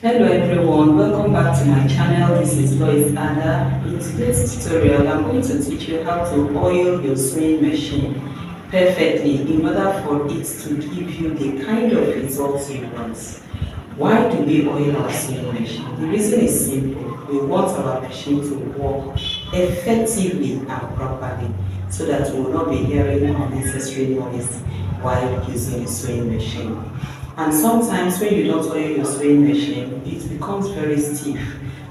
Hello everyone, welcome back to my channel. This is Lois Ada. In today's tutorial, I'm going to teach you how to oil your sewing machine perfectly in order for it to give you the kind of results you want. Why do we oil our sewing machine? The reason is simple. We want our machine to work effectively and properly so that we will not be hearing unnecessary noise while using the sewing machine. And sometimes when you don't oil your sewing machine, it becomes very stiff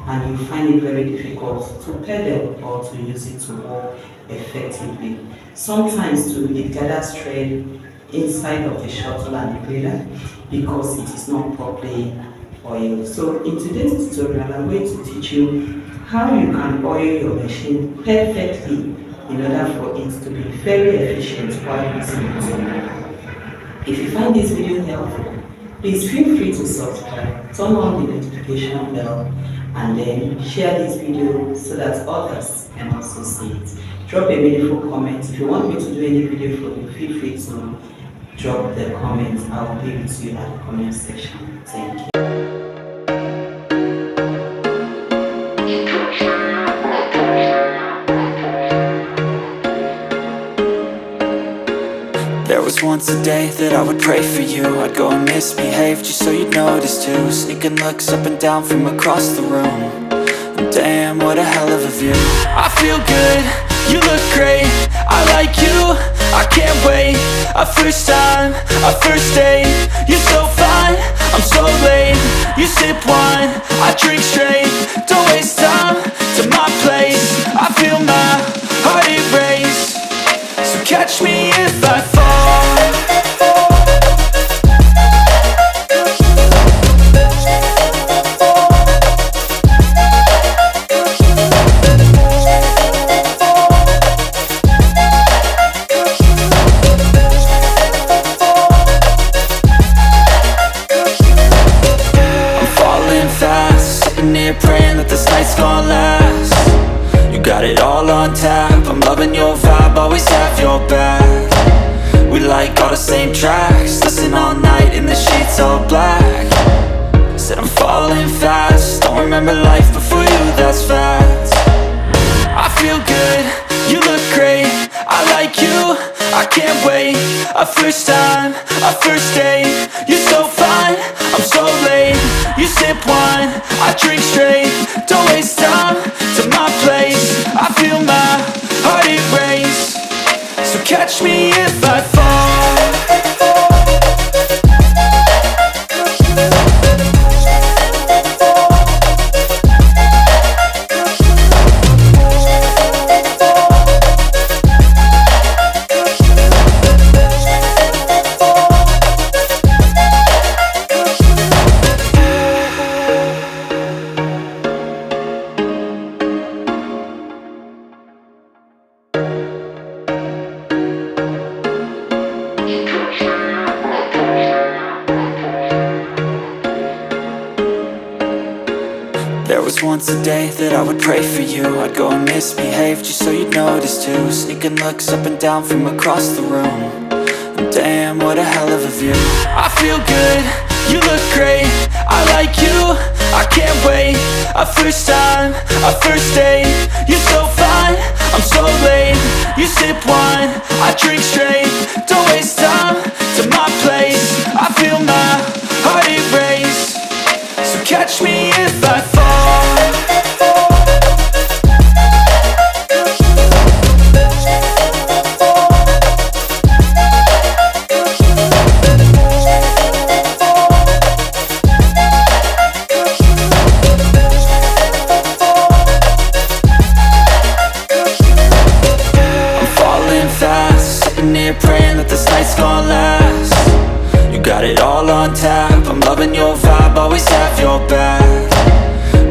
and you find it very difficult to pedal or to use it to work effectively. Sometimes too, it gathers thread inside of the shuttle and the cleaner because it is not properly oiled. So in today's tutorial, I'm going to teach you how you can oil your machine perfectly in order for it to be very efficient while using it. If you find this video helpful, please feel free to subscribe, turn on the notification bell, and then share this video so that others can also see it. Drop a meaningful comment. If you want me to do any video for you, feel free to drop the comment. I'll be with you at the comment section. Thank you. There was once a day that I would pray for you. I'd go and misbehave just so you'd notice too. Sneaking looks up and down from across the room. And damn, what a hell of a view. I feel good, you look great, I like you, I can't wait. A first time, a first date. You're so fine, I'm so late. You sip wine, I drink straight. Don't waste time to my place. I feel my heart erase. So catch me if I fall. I'm falling fast, sitting here praying that this night's gonna last. You got it all on tap, I'm loving your vibe, always have your back. We like all the same tracks, listen all night in the sheets all black. Said I'm falling fast, don't remember life before you, that's fact. I feel good, you look great, I like you, I can't wait. A first time, a first date. You're so fine, I'm so late. You sip wine, I drink straight. Don't waste time to my place. I feel my heart erase. So catch me if I fall. There was once a day that I would pray for you. I'd go and misbehave just so you'd notice too. Sneaking looks up and down from across the room. And damn, what a hell of a view. I feel good, you look great, I like you, I can't wait. A first time, a first date. You're so fine, I'm so late. You sip wine, I drink straight. Don't waste time to my place. I feel my heart erase. So catch me if I fall. I'm falling fast, sitting here praying that this night's gonna last. You got it all on tap, I'm loving your vibe, always have your back.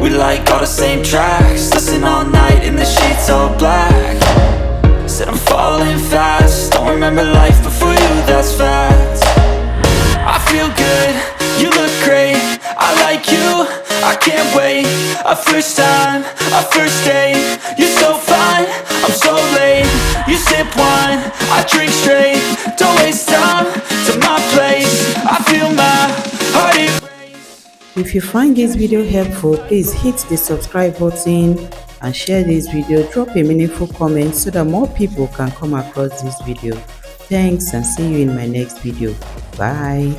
We like all the same tracks, listen all night in the sheets all black. Said I'm falling fast, don't remember life before you, that's fact. I feel good, you look great, I like you, I can't wait. A first time, a first date. You're so fine, I'm so late. You sip wine, I drink straight. Don't waste time to my place. I feel my heart erase. If you find this video helpful, please hit the subscribe button and share this video. Drop a meaningful comment so that more people can come across this video. Thanks and see you in my next video. Bye.